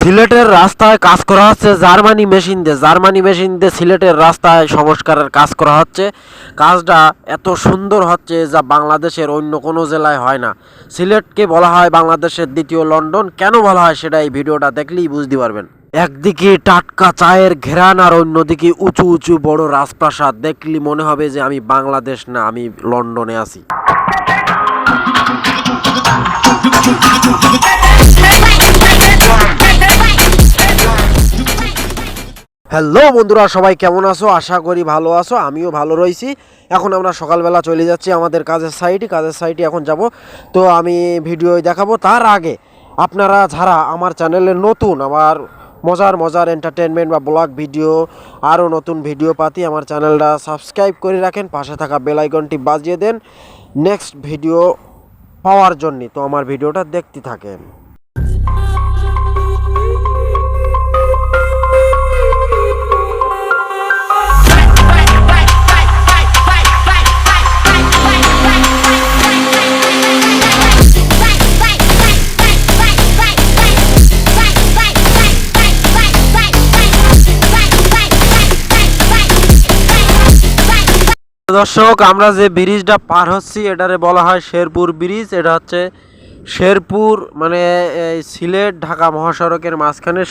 সিলেটের রাস্তায় কাজ করা হচ্ছে জার্মানি মেশিন দিয়ে সিলেটের রাস্তায় সংস্কারের কাজ করা হচ্ছে। কাজটা এত সুন্দর হচ্ছে যা বাংলাদেশের অন্য কোনো জেলায় হয় না। সিলেটকে বলা হয় বাংলাদেশের দ্বিতীয় লন্ডন। কেন বলা হয় সেটা এই ভিডিওটা দেখলেই বুঝতে পারবেন। একদিকে টাটকা চায়ের ঘেরান আর অন্যদিকে উঁচু উঁচু বড় রাজপ্রাসাদ। দেখলি মনে হবে যে আমি বাংলাদেশ না, আমি লন্ডনে আছি। হ্যালো বন্ধুরা, সবাই কেমন আছো? আশা করি ভালো আছো, আমিও ভালো রয়েছি। এখন আমরা সকালবেলা চলে যাচ্ছি আমাদের কাজের সাইটে এখন যাব। তো আমি ভিডিও দেখাবো। তার আগে আপনারা যারা আমার চ্যানেলে নতুন, আমার মজার এন্টারটেনমেন্ট বা ব্লগ ভিডিও আরও নতুন ভিডিও পাতি আমার চ্যানেলটা সাবস্ক্রাইব করে রাখেন, পাশে থাকা বেল আইকনটি বাজিয়ে দেন নেক্সট ভিডিও পাওয়ার জন্য। তো আমার ভিডিওটা দেখতে থাকেন। দর্শক, আমরা যে ব্রিজটা পার হচ্ছি এটারে বলা হয় শেরপুর ব্রিজ। এটা হচ্ছে শেরপুর, মানে এই সিলেট ঢাকা মহাসড়কের মাঝখানে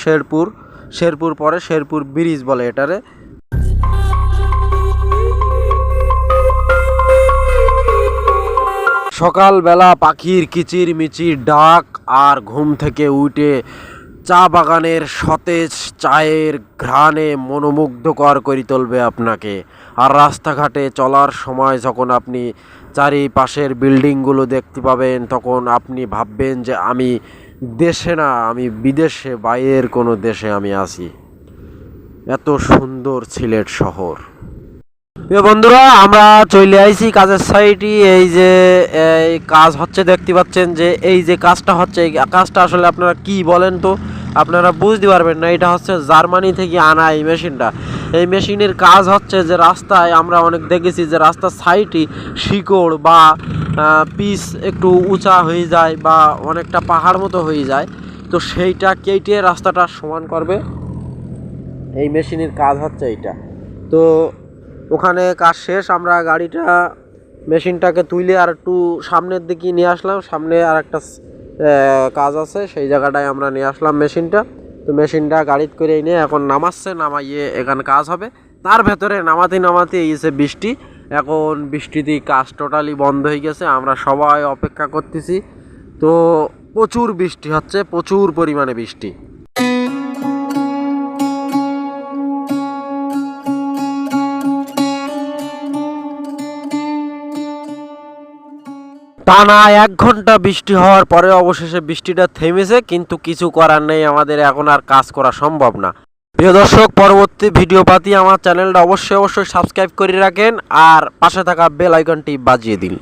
শেরপুর পরে শেরপুর ব্রিজ বলে এটারে। সকালবেলা পাখির কিচির মিচির ডাক আর ঘুম থেকে উঠে চা বাগানের সতেজ চায়ের ঘ্রাণে মনোমুগ্ধকর করে তুলবে আপনাকে। আর রাস্তাঘাটে চলার সময় যখন আপনি চারিপাশের বিল্ডিংগুলো দেখতে পাবেন, তখন আপনি ভাববেন যে আমি দেশে না, আমি বিদেশে, বাইরের কোনো দেশে আমি আছি। এত সুন্দর সিলেট শহর। বন্ধুরা, আমরা চলে আইছি কাজের সাইটে। এই যে এই কাজ হচ্ছে দেখতে পাচ্ছেন, যে এই যে কাজটা হচ্ছে, এই কাজটা আসলে আপনারা কি বলেন তো আপনারা বুঝতে পারবেন না। এটা হচ্ছে জার্মানি থেকে আনা এই মেশিনটা। এই মেশিনের কাজ হচ্ছে যে রাস্তায় আমরা অনেক দেখেছি যে রাস্তার সাইডে শিকড় বা পিচ একটু উঁচা হয়ে যায় বা অনেকটা পাহাড় মতো হয়ে যায়, তো সেইটা কেটে রাস্তাটা সমান করবে। এই মেশিনের কাজ হচ্ছে এইটা। তো ওখানে কাজ শেষ, আমরা গাড়িটা মেশিনটাকে তুলে আর একটু সামনের দিকে নিয়ে আসলাম। সামনে আর একটা কাজ আছে, সেই জায়গাটায় আমরা নিয়ে আসলাম মেশিনটা। তো মেশিনটা গাড়িতে করে নিয়ে এখন নামাইয়ে এখানে কাজ হবে। তার ভেতরে নামাতে এসে বৃষ্টি। এখন বৃষ্টিতে কাজ টোটালি বন্ধ হয়ে গেছে, আমরা সবাই অপেক্ষা করতেছি। তো প্রচুর বৃষ্টি হচ্ছে, প্রচুর পরিমাণে বৃষ্টি। টানা 1 ঘন্টা বৃষ্টি হওয়ার পরে অবশেষে বৃষ্টিটা থেমেছে, কিন্তু কিছু করার নেই, আমাদের এখন আর কাজ করা সম্ভব না। প্রিয় দর্শক, পরবর্তী ভিডিও পাতি আমার চ্যানেলটা অবশ্যই সাবস্ক্রাইব করে রাখেন আর পাশে থাকা বেল আইকনটি বাজিয়ে দিন।